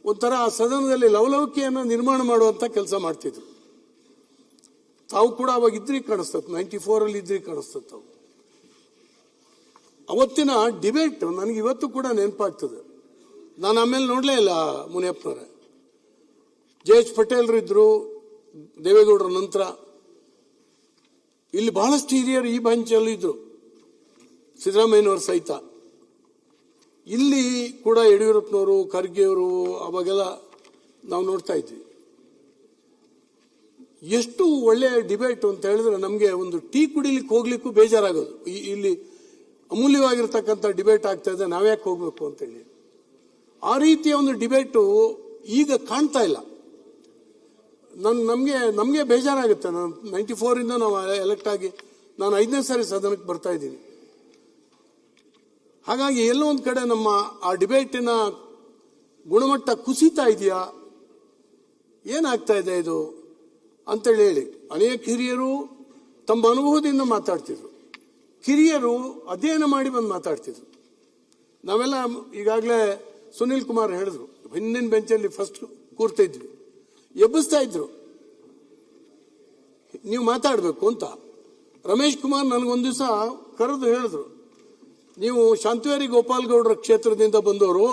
ಒಂಥರ ಆ ಸದನದಲ್ಲಿ ಲವಲವಿಕೆಯನ್ನು ನಿರ್ಮಾಣ ಮಾಡುವಂತ ಕೆಲಸ ಮಾಡ್ತಿದ್ರು. ತಾವು ಕೂಡ ಅವಾಗ ಇದ್ರಿ ಕಾಣಿಸ್ತತ್, 94 ಇದ್ರಿ ಕಾಣಿಸ್ತತ್. ತಾವು ಅವತ್ತಿನ ಡಿಬೇಟ್ ನನಗೆ ಇವತ್ತು ಕೂಡ ನೆನಪಾಗ್ತದೆ. ನಾನು ಆಮೇಲೆ ನೋಡ್ಲೇ ಇಲ್ಲ ಮುನಿಯಪ್ಪನವರೇ. ಜೆ.ಎಚ್. ಪಟೇಲ್ರು ಇದ್ರು ದೇವೇಗೌಡರ ನಂತರ. ಇಲ್ಲಿ ಬಹಳಷ್ಟು ಹಿರಿಯರು ಈ ಬೆಂಚಲ್ಲಿ ಇದ್ರು, ಸಿದ್ದರಾಮಯ್ಯನವರು ಸಹಿತ. ಇಲ್ಲಿ ಕೂಡ ಯಡಿಯೂರಪ್ಪನವರು, ಖರ್ಗೆಯವರು ಅವಾಗೆಲ್ಲ ನಾವು ನೋಡ್ತಾ ಇದ್ವಿ. ಎಷ್ಟು ಒಳ್ಳೆಯ ಡಿಬೇಟ್ ಅಂತ ಹೇಳಿದ್ರೆ ನಮಗೆ ಒಂದು ಟೀ ಕುಡಿಲಿಕ್ಕೆ ಹೋಗ್ಲಿಕ್ಕೂ ಬೇಜಾರಾಗೋದು. ಇಲ್ಲಿ ಅಮೂಲ್ಯವಾಗಿರ್ತಕ್ಕಂಥ ಡಿಬೇಟ್ ಆಗ್ತಾ ಇದೆ, ನಾವ್ಯಾಕೆ ಹೋಗ್ಬೇಕು ಅಂತೇಳಿ. ಆ ರೀತಿಯ ಒಂದು ಡಿಬೇಟು ಈಗ ಕಾಣ್ತಾ ಇಲ್ಲ. ನಮಗೆ ಬೇಜಾರಾಗುತ್ತೆ. ನಾನು 94 ನಾವು ಎಲೆಕ್ಟ್ ಆಗಿ ನಾನು 5ನೇ ಸಾರಿ ಸದನಕ್ಕೆ ಬರ್ತಾ ಇದ್ದೀನಿ. ಹಾಗಾಗಿ ಎಲ್ಲೋ ಒಂದು ಕಡೆ ನಮ್ಮ ಆ ಡಿಬೇಟಿನ ಗುಣಮಟ್ಟ ಕುಸಿತಾ ಇದೆಯಾ, ಏನಾಗ್ತಾ ಇದೆ ಇದು ಅಂತೇಳಿ ಅನೇಕ ಹಿರಿಯರು ತಮ್ಮ ಅನುಭವದಿಂದ ಮಾತಾಡ್ತಿದ್ರು. ಕಿರಿಯರು ಅಧ್ಯಯನ ಮಾಡಿ ಬಂದು ಮಾತಾಡ್ತಿದ್ರು. ನಾವೆಲ್ಲ ಈಗಾಗಲೇ ಸುನೀಲ್ ಕುಮಾರ್ ಹೇಳಿದ್ರು, ಹಿಂದಿನ ಬೆಂಚಲ್ಲಿ ಫಸ್ಟ್ ಕೂರ್ತಾ ಇದ್ವಿ, ಎಬ್ಬಿಸ್ತಾ ಇದ್ರು ನೀವು ಮಾತಾಡಬೇಕು ಅಂತ. ರಮೇಶ್ ಕುಮಾರ್ ನನಗೊಂದು ದಿವಸ ಕರೆದು ಹೇಳಿದ್ರು, ನೀವು ಶಾಂತವೇರಿ ಗೋಪಾಲ್ ಗೌಡರ ಕ್ಷೇತ್ರದಿಂದ ಬಂದವರು,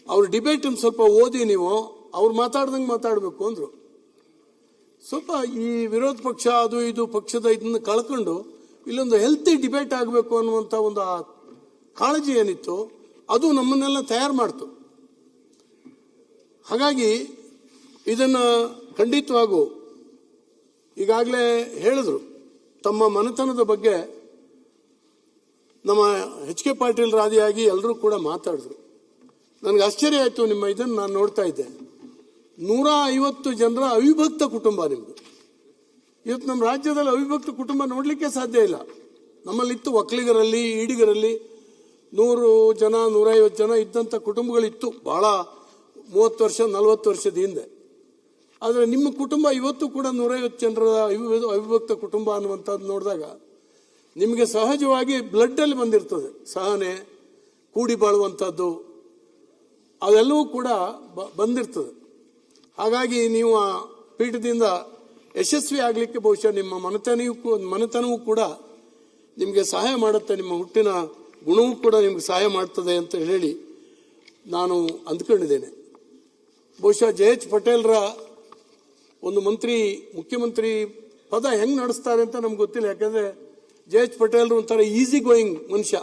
ಅವ್ರ ಡಿಬೇಟ್ ಸ್ವಲ್ಪ ಓದಿ, ನೀವು ಅವ್ರು ಮಾತಾಡ್ದಂಗೆ ಮಾತಾಡಬೇಕು ಅಂದ್ರು. ಸ್ವಲ್ಪ ಈ ವಿರೋಧ ಪಕ್ಷ ಅದು ಇದು ಪಕ್ಷದ ಇದನ್ನ ಕಳ್ಕೊಂಡು ಇಲ್ಲೊಂದು ಹೆಲ್ತಿ ಡಿಬೇಟ್ ಆಗಬೇಕು ಅನ್ನುವಂಥ ಒಂದು ಕಾಳಜಿ ಏನಿತ್ತು ಅದು ನಮ್ಮನ್ನೆಲ್ಲ ತಯಾರು ಮಾಡ್ತು. ಹಾಗಾಗಿ ಇದನ್ನ ಖಂಡಿತವಾಗೂ ಈಗಾಗಲೇ ಹೇಳಿದ್ರು ತಮ್ಮ ಮನೆತನದ ಬಗ್ಗೆ. ನಮ್ಮ ಎಚ್.ಕೆ. ಪಾಟೀಲ್ ರಾದಿಯಾಗಿ ಎಲ್ಲರೂ ಕೂಡ ಮಾತಾಡಿದ್ರು. ನನಗೆ ಆಶ್ಚರ್ಯ ಆಯಿತು, ನಿಮ್ಮ ಇದನ್ನು ನಾನು ನೋಡ್ತಾ ಇದ್ದೆ. 150 ಜನರ ಅವಿಭಕ್ತ ಕುಟುಂಬ ನಿಮ್ಮದು. ಇವತ್ತು ನಮ್ಮ ರಾಜ್ಯದಲ್ಲಿ ಅವಿಭಕ್ತ ಕುಟುಂಬ ನೋಡಲಿಕ್ಕೆ ಸಾಧ್ಯ ಇಲ್ಲ. ನಮ್ಮಲ್ಲಿತ್ತು ಒಕ್ಕಲಿಗರಲ್ಲಿ, ಈಡಿಗರಲ್ಲಿ 100 ಜನ 150 ಜನ ಇದ್ದಂಥ ಕುಟುಂಬಗಳಿತ್ತು ಬಹಳ 30 ವರ್ಷ 40 ವರ್ಷದ ಹಿಂದೆ. ಆದರೆ ನಿಮ್ಮ ಕುಟುಂಬ ಇವತ್ತು ಕೂಡ 150 ಜನರ ಅವಿಭಕ್ತ ಕುಟುಂಬ ಅನ್ನುವಂಥದ್ದು ನೋಡಿದಾಗ ನಿಮಗೆ ಸಹಜವಾಗಿ ಬ್ಲಡ್ ಅಲ್ಲಿ ಬಂದಿರ್ತದೆ. ಸಹನೆ, ಕೂಡಿ ಬಾಳುವಂಥದ್ದು ಅವೆಲ್ಲವೂ ಕೂಡ ಬಂದಿರ್ತದೆ. ಹಾಗಾಗಿ ನೀವು ಆ ಪೀಠದಿಂದ ಯಶಸ್ವಿ ಆಗಲಿಕ್ಕೆ ಬಹುಶಃ ನಿಮ್ಮ ಮನೆತನವೂ ಕೂಡ ನಿಮಗೆ ಸಹಾಯ ಮಾಡುತ್ತೆ, ನಿಮ್ಮ ಹುಟ್ಟಿನ ಗುಣವೂ ಕೂಡ ನಿಮ್ಗೆ ಸಹಾಯ ಮಾಡ್ತದೆ ಅಂತ ಹೇಳಿ ನಾನು ಅಂದ್ಕೊಂಡಿದ್ದೇನೆ. ಬಹುಶಃ ಜೆ.ಎಚ್. ಪಟೇಲ್ರ ಒಂದು ಮುಖ್ಯಮಂತ್ರಿ ಪದ ಹೆಂಗ್ ನಡೆಸ್ತಾರೆ ಅಂತ ನಮ್ಗೆ ಗೊತ್ತಿಲ್ಲ. ಯಾಕಂದ್ರೆ ಜೆ.ಎಚ್. ಪಟೇಲ್ರು ಒಂಥರ ಈಸಿ ಗೋಯಿಂಗ್ ಮನುಷ್ಯ.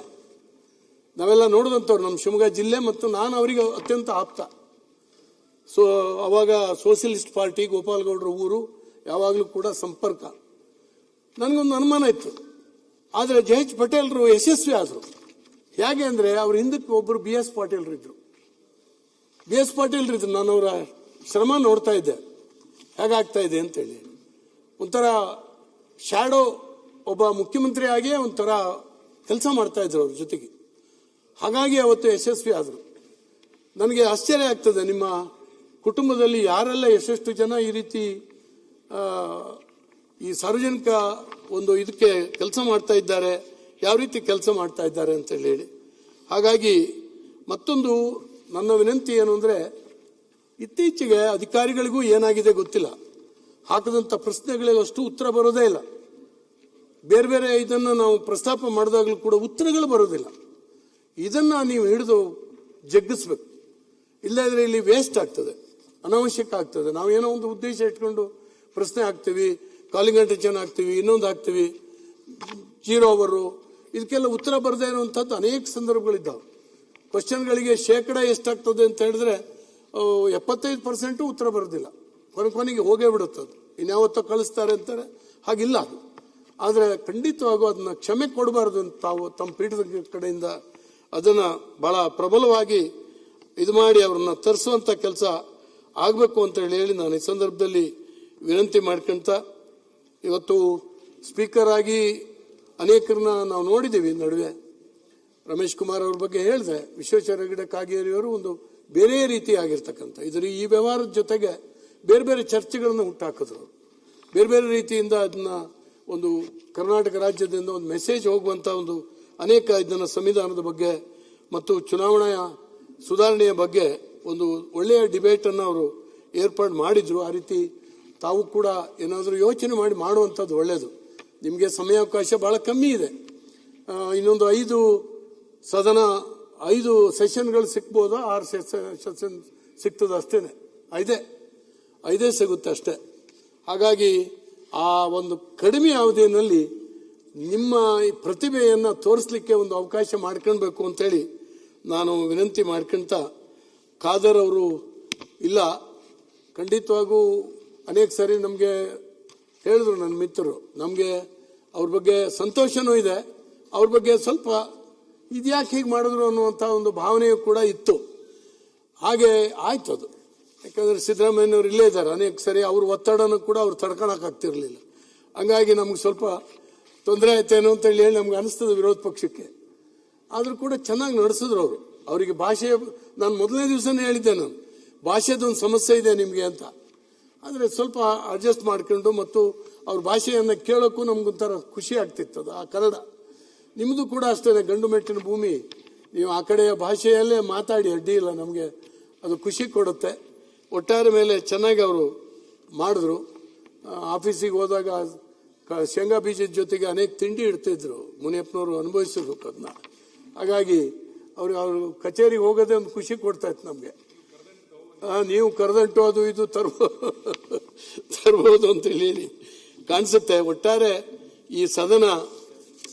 ನಾವೆಲ್ಲ ನೋಡಿದಂಥವ್ರು ನಮ್ಮ ಶಿವಮೊಗ್ಗ ಜಿಲ್ಲೆ, ಮತ್ತು ನಾನು ಅವರಿಗೆ ಅತ್ಯಂತ ಆಪ್ತ. ಅವಾಗ ಸೋಷಿಯಲಿಸ್ಟ್ ಪಾರ್ಟಿ ಗೋಪಾಲ್ ಗೌಡ್ರ ಊರು, ಯಾವಾಗಲೂ ಕೂಡ ಸಂಪರ್ಕ. ನನಗೊಂದು ಅನುಮಾನ ಇತ್ತು. ಆದರೆ ಜೆ.ಎಚ್. ಪಟೇಲ್ರು ಯಶಸ್ವಿ ಆದರು. ಹೇಗೆ ಅಂದರೆ ಅವ್ರ ಹಿಂದಕ್ಕೆ ಒಬ್ಬರು ಬಿ.ಎಸ್. ಪಾಟೀಲ್ರಿದ್ರು. ನಾನು ಅವರ ಶ್ರಮ ನೋಡ್ತಾ ಇದ್ದೆ, ಹೇಗಾಗ್ತಾ ಇದೆ ಅಂತೇಳಿ. ಒಂಥರ ಶ್ಯಾಡೋ ಒಬ್ಬ ಮುಖ್ಯಮಂತ್ರಿ ಆಗಿಯೇ ಒಂಥರ ಕೆಲಸ ಮಾಡ್ತಾ ಇದ್ರು ಅವ್ರ ಜೊತೆಗೆ. ಹಾಗಾಗಿ ಅವತ್ತು ಯಶಸ್ವಿ ಆದರು. ನನಗೆ ಆಶ್ಚರ್ಯ ಆಗ್ತದೆ, ನಿಮ್ಮ ಕುಟುಂಬದಲ್ಲಿ ಯಾರೆಲ್ಲ ಎಷ್ಟೆಷ್ಟು ಜನ ಈ ರೀತಿ ಈ ಸಾರ್ವಜನಿಕ ಒಂದು ಇದಕ್ಕೆ ಕೆಲಸ ಮಾಡ್ತಾ ಇದ್ದಾರೆ, ಯಾವ ರೀತಿ ಕೆಲಸ ಮಾಡ್ತಾ ಇದ್ದಾರೆ ಅಂತ ಹೇಳಿ. ಹಾಗಾಗಿ ಮತ್ತೊಂದು ನನ್ನ ವಿನಂತಿ ಏನು ಅಂದರೆ, ಇತ್ತೀಚೆಗೆ ಅಧಿಕಾರಿಗಳಿಗೂ ಏನಾಗಿದೆ ಗೊತ್ತಿಲ್ಲ, ಹಾಕದಂಥ ಪ್ರಶ್ನೆಗಳಿಗೆ ಅಷ್ಟು ಉತ್ತರ ಬರೋದೇ ಇಲ್ಲ. ಬೇರೆ ಬೇರೆ ಇದನ್ನು ನಾವು ಪ್ರಸ್ತಾಪ ಮಾಡಿದಾಗಲೂ ಕೂಡ ಉತ್ತರಗಳು ಬರೋದಿಲ್ಲ. ಇದನ್ನ ನೀವು ಹಿಡಿದು ಜಗ್ಗಿಸ್ಬೇಕು. ಇಲ್ಲದ್ರೆ ಇಲ್ಲಿ ವೇಸ್ಟ್ ಆಗ್ತದೆ, ಅನಾವಶ್ಯಕ ಆಗ್ತದೆ. ನಾವೇನೋ ಒಂದು ಉದ್ದೇಶ ಇಟ್ಕೊಂಡು ಪ್ರಶ್ನೆ ಹಾಕ್ತೀವಿ, ಕಾಲಿಂಗ್ ಅಟೆನ್ಷನ್ ಹಾಕ್ತೀವಿ, ಇನ್ನೊಂದು ಹಾಕ್ತೀವಿ, 0 ಅವರು, ಇದಕ್ಕೆಲ್ಲ ಉತ್ತರ ಬರದೇ ಇರುವಂಥದ್ದು ಅನೇಕ ಸಂದರ್ಭಗಳಿದ್ದಾವೆ. ಕ್ವಶನ್ಗಳಿಗೆ ಶೇಕಡ ಎಷ್ಟಾಗ್ತದೆ ಅಂತ ಹೇಳಿದ್ರೆ 75% ಉತ್ತರ ಬರೋದಿಲ್ಲ. ಕೊನೆಗೆ ಹೋಗೇ ಬಿಡುತ್ತದೆ. ಇನ್ಯಾವತ್ತೋ ಕಳಿಸ್ತಾರೆ ಅಂತಾರೆ, ಹಾಗಿಲ್ಲ ಅದು. ಆದರೆ ಖಂಡಿತವಾಗೂ ಅದನ್ನ ಕ್ಷಮೆ ಕೊಡಬಾರ್ದು ಅಂತ ತಾವು ತಮ್ಮ ಪೀಠದ ಕಡೆಯಿಂದ ಅದನ್ನ ಬಹಳ ಪ್ರಬಲವಾಗಿ ಇದು ಮಾಡಿ ಅವ್ರನ್ನ ತರಿಸುವಂತ ಕೆಲಸ ಆಗಬೇಕು ಅಂತ ಹೇಳಿ ನಾನು ಈ ಸಂದರ್ಭದಲ್ಲಿ ವಿನಂತಿ ಮಾಡ್ಕೊಂತ, ಇವತ್ತು ಸ್ಪೀಕರ್ ಆಗಿ ಅನೇಕರನ್ನ ನಾವು ನೋಡಿದ್ದೀವಿ. ನಡುವೆ ರಮೇಶ್ ಕುಮಾರ್ ಅವ್ರ ಬಗ್ಗೆ ಹೇಳಿದೆ, ವಿಶ್ವೇಶ್ವರ ಹೆಗಡೆ ಕಾಗೇರಿಯವರು ಒಂದು ಬೇರೆ ರೀತಿ ಆಗಿರ್ತಕ್ಕಂಥ ಈ ವ್ಯವಹಾರದ ಜೊತೆಗೆ ಬೇರೆ ಬೇರೆ ಚರ್ಚೆಗಳನ್ನು ಹುಟ್ಟಾಕಿದ್ರು. ಬೇರೆ ಬೇರೆ ರೀತಿಯಿಂದ ಅದನ್ನ ಒಂದು ಕರ್ನಾಟಕ ರಾಜ್ಯದಿಂದ ಒಂದು ಮೆಸೇಜ್ ಹೋಗುವಂತ ಒಂದು ಅನೇಕ ಇದನ್ನ ಸಂವಿಧಾನದ ಬಗ್ಗೆ ಮತ್ತು ಚುನಾವಣೆಯ ಸುಧಾರಣೆಯ ಬಗ್ಗೆ ಒಂದು ಒಳ್ಳೆಯ ಡಿಬೇಟನ್ನು ಅವರು ಏರ್ಪಾಡು ಮಾಡಿದ್ರು. ಆ ರೀತಿ ತಾವು ಕೂಡ ಏನಾದರೂ ಯೋಚನೆ ಮಾಡಿ ಮಾಡುವಂಥದ್ದು ಒಳ್ಳೆಯದು. ನಿಮಗೆ ಸಮಯಾವಕಾಶ ಭಾಳ ಕಮ್ಮಿ ಇದೆ. ಇನ್ನೊಂದು 5 ಸೆಷನ್ಗಳು ಸಿಗ್ಬೋದಾ? 6 ಸೆಷನ್ ಸಿಗ್ತದೆ ಅಷ್ಟೇ. 5 ಸಿಗುತ್ತೆ ಅಷ್ಟೇ. ಹಾಗಾಗಿ ಆ ಒಂದು ಕಡಿಮೆ ಅವಧಿಯಲ್ಲಿ ನಿಮ್ಮ ಈ ಪ್ರತಿಭೆಯನ್ನು ತೋರಿಸಲಿಕ್ಕೆ ಒಂದು ಅವಕಾಶ ಮಾಡ್ಕೊಳ್ಬೇಕು ಅಂತೇಳಿ ನಾನು ವಿನಂತಿ ಮಾಡ್ಕೊಂತ, ಖಾದರ್ ಅವರು ಇಲ್ಲ, ಖಂಡಿತವಾಗೂ ಅನೇಕ ಸಾರಿ ನಮಗೆ ಹೇಳಿದ್ರು ನನ್ನ ಮಿತ್ರರು, ನಮಗೆ ಅವ್ರ ಬಗ್ಗೆ ಸಂತೋಷನೂ ಇದೆ, ಅವ್ರ ಬಗ್ಗೆ ಸ್ವಲ್ಪ ಇದ್ಯಾಕೆ ಹೀಗೆ ಮಾಡಿದ್ರು ಅನ್ನುವಂಥ ಒಂದು ಭಾವನೆಯೂ ಕೂಡ ಇತ್ತು. ಹಾಗೆ ಆಯ್ತು ಅದು. ಯಾಕಂದರೆ ಸಿದ್ದರಾಮಯ್ಯನವರು ಇಲ್ಲೇ ಇದ್ದಾರೆ, ಅನೇಕ ಸರಿ ಅವ್ರ ಒತ್ತಡನೂ ಕೂಡ ಅವ್ರು ತಡ್ಕೊಳಕ್ಕಾಗ್ತಿರ್ಲಿಲ್ಲ. ಹಂಗಾಗಿ ನಮ್ಗೆ ಸ್ವಲ್ಪ ತೊಂದರೆ ಆಯ್ತೇನೋ ಅಂತೇಳಿ ನಮ್ಗೆ ಅನಿಸ್ತದೆ ವಿರೋಧ ಪಕ್ಷಕ್ಕೆ. ಆದರೂ ಕೂಡ ಚೆನ್ನಾಗಿ ನಡೆಸಿದ್ರು ಅವರು. ಅವರಿಗೆ ಭಾಷೆ, ನಾನು ಮೊದಲನೇ ದಿವಸನೇ ಹೇಳಿದ್ದೆ, ನಾನು ಭಾಷೆದೊಂದು ಸಮಸ್ಯೆ ಇದೆ ನಿಮಗೆ ಅಂತ. ಆದರೆ ಸ್ವಲ್ಪ ಅಡ್ಜಸ್ಟ್ ಮಾಡ್ಕೊಂಡು ಮತ್ತು ಅವ್ರ ಭಾಷೆಯನ್ನು ಕೇಳೋಕ್ಕೂ ನಮ್ಗೊಂಥರ ಖುಷಿ ಆಗ್ತಿತ್ತು. ಆ ಕನ್ನಡ ನಿಮ್ಮದು ಕೂಡ ಅಷ್ಟೇ, ಗಂಡು ಮೆಟ್ಟಿನ ಭೂಮಿ, ನೀವು ಆ ಕಡೆಯ ಭಾಷೆಯಲ್ಲೇ ಮಾತಾಡಿ, ಅಡ್ಡಿ ಇಲ್ಲ, ನಮಗೆ ಅದು ಖುಷಿ ಕೊಡುತ್ತೆ. ಒಟ್ಟಾರೆ ಮೇಲೆ ಚೆನ್ನಾಗಿ ಅವರು ಮಾಡಿದ್ರು. ಆಫೀಸಿಗೆ ಹೋದಾಗ ಶೇಂಗಾ ಬೀಜದ ಜೊತೆಗೆ ಅನೇಕ ತಿಂಡಿ ಇಡ್ತಿದ್ರು, ಮುನಿಯಪ್ಪನವರು ಅನುಭವಿಸಿರ್ಬೇಕು ಅದನ್ನ. ಹಾಗಾಗಿ ಅವ್ರು ಕಚೇರಿಗೆ ಹೋಗೋದೇ ಒಂದು ಖುಷಿ ಕೊಡ್ತಾ ಇತ್ತು ನಮಗೆ. ನೀವು ಕರೆದಂಟು ಅದು ಇದು ತರ್ಬೋದು ಅಂತ ಹೇಳಿ ಕಾಣಿಸುತ್ತೆ. ಒಟ್ಟಾರೆ ಈ ಸದನ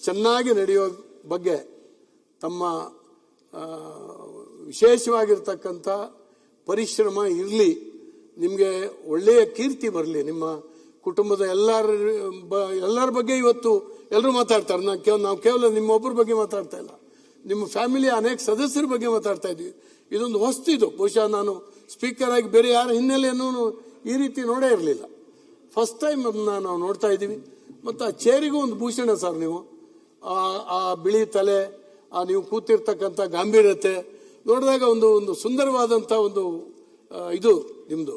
ಚೆನ್ನಾಗಿ ನಡೆಯೋ ಬಗ್ಗೆ ತಮ್ಮ ವಿಶೇಷವಾಗಿರ್ತಕ್ಕಂಥ ಪರಿಶ್ರಮ ಇರಲಿ, ನಿಮಗೆ ಒಳ್ಳೆಯ ಕೀರ್ತಿ ಬರಲಿ. ನಿಮ್ಮ ಕುಟುಂಬದ ಎಲ್ಲರ ಬಗ್ಗೆ ಇವತ್ತು ಎಲ್ಲರೂ ಮಾತಾಡ್ತಾರೆ. ನಾವು ಕೇವಲ ನಿಮ್ಮೊಬ್ಬರ ಬಗ್ಗೆ ಮಾತಾಡ್ತಾ ಇಲ್ಲ, ನಿಮ್ಮ ಫ್ಯಾಮಿಲಿಯ ಅನೇಕ ಸದಸ್ಯರ ಬಗ್ಗೆ ಮಾತಾಡ್ತಾ ಇದ್ವಿ. ಇದೊಂದು ಹೊಸ್ತು. ಇದು ಬಹುಶಃ ನಾನು ಸ್ಪೀಕರ್ ಆಗಿ ಬೇರೆ ಯಾರ ಹಿನ್ನೆಲೆಯನ್ನು ಈ ರೀತಿ ನೋಡೇ ಇರಲಿಲ್ಲ. ಫಸ್ಟ್ ಟೈಮ್ ಅದನ್ನ ನಾವು ನೋಡ್ತಾ ಇದ್ದೀವಿ. ಮತ್ತು ಆ ಚೇರಿಗೂ ಒಂದು ಭೂಷಣ ಸರ್, ನೀವು ಆ ಬಿಳಿ ತಲೆ, ನೀವು ಕೂತಿರ್ತಕ್ಕಂಥ ಗಾಂಭೀರ್ಯತೆ ನೋಡಿದಾಗ ಒಂದು ಸುಂದರವಾದಂಥ ಒಂದು ಇದು ನಿಮ್ದು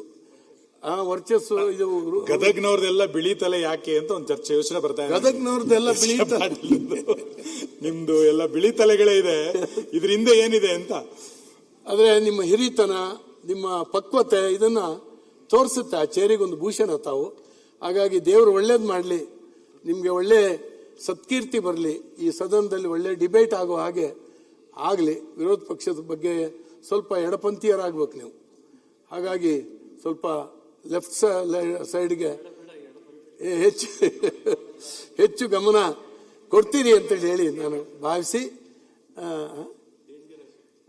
ವರ್ಚಸ್ಸು. ಇದು ಗದಗ್ನವ್ರದೆಲ್ಲ ಬಿಳಿ ತಲೆ ಯಾಕೆ ಅಂತ ಒಂದು ಚರ್ಚೆ ಯೋಚನೆ ಬರ್ತಾ ಇದೆ. ಗದಗ್ನವ್ರದ್ದೆಲ್ಲ ಬಿಳಿ ತಲೆ, ನಿಮ್ದು ಎಲ್ಲ ಬಿಳಿ ತಲೆಗಳೇ ಇದೆ, ಇದರಿಂದ ಏನಿದೆ ಅಂತ. ಆದ್ರೆ ನಿಮ್ಮ ಹಿರಿತನ, ನಿಮ್ಮ ಪಕ್ವತೆ ಇದನ್ನ ತೋರಿಸುತ್ತೆ. ಆ ಚೇರಿಗೊಂದು ಭೂಷಣ ತಾವು. ಹಾಗಾಗಿ ದೇವರು ಒಳ್ಳೇದು ಮಾಡಲಿ, ನಿಮಗೆ ಒಳ್ಳೆ ಸತ್ಕೀರ್ತಿ ಬರಲಿ, ಈ ಸದನದಲ್ಲಿ ಒಳ್ಳೆ ಡಿಬೇಟ್ ಆಗೋ ಹಾಗೆ ಆಗಲಿ. ವಿರೋಧ ಪಕ್ಷದ ಬಗ್ಗೆ ಸ್ವಲ್ಪ ಎಡಪಂಥೀಯರಾಗಬೇಕು ನೀವು. ಹಾಗಾಗಿ ಸ್ವಲ್ಪ ಲೆಫ್ಟ್ ಸೈಡ್ಗೆ ಹೆಚ್ಚು ಗಮನ ಕೊಡ್ತೀರಿ ಅಂತೇಳಿ ಹೇಳಿ ನಾನು ಭಾವಿಸಿ,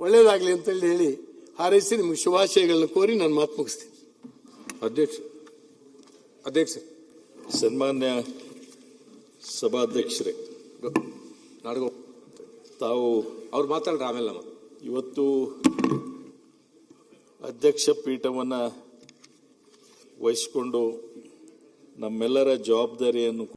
ಒಳ್ಳೇದಾಗಲಿ ಅಂತೇಳಿ ಹೇಳಿ ಹಾರೈಸಿ ನಿಮಗೆ ಶುಭಾಶಯಗಳನ್ನ ಕೋರಿ ನಾನು ಮಾತು ಮುಗಿಸ್ತೀನಿ. ಅಧ್ಯಕ್ಷ, ಸನ್ಮಾನ್ಯ ಸಭಾಧ್ಯಕ್ಷರೇ, ತಾವು ಅವ್ರು ಮಾತಾಡ್ರಿ ಆಮೇಲೆ. ಇವತ್ತು ಅಧ್ಯಕ್ಷ ಪೀಠವನ್ನು ವಹಿಸಿಕೊಂಡು ನಮ್ಮೆಲ್ಲರ ಜವಾಬ್ದಾರಿಯನ್ನು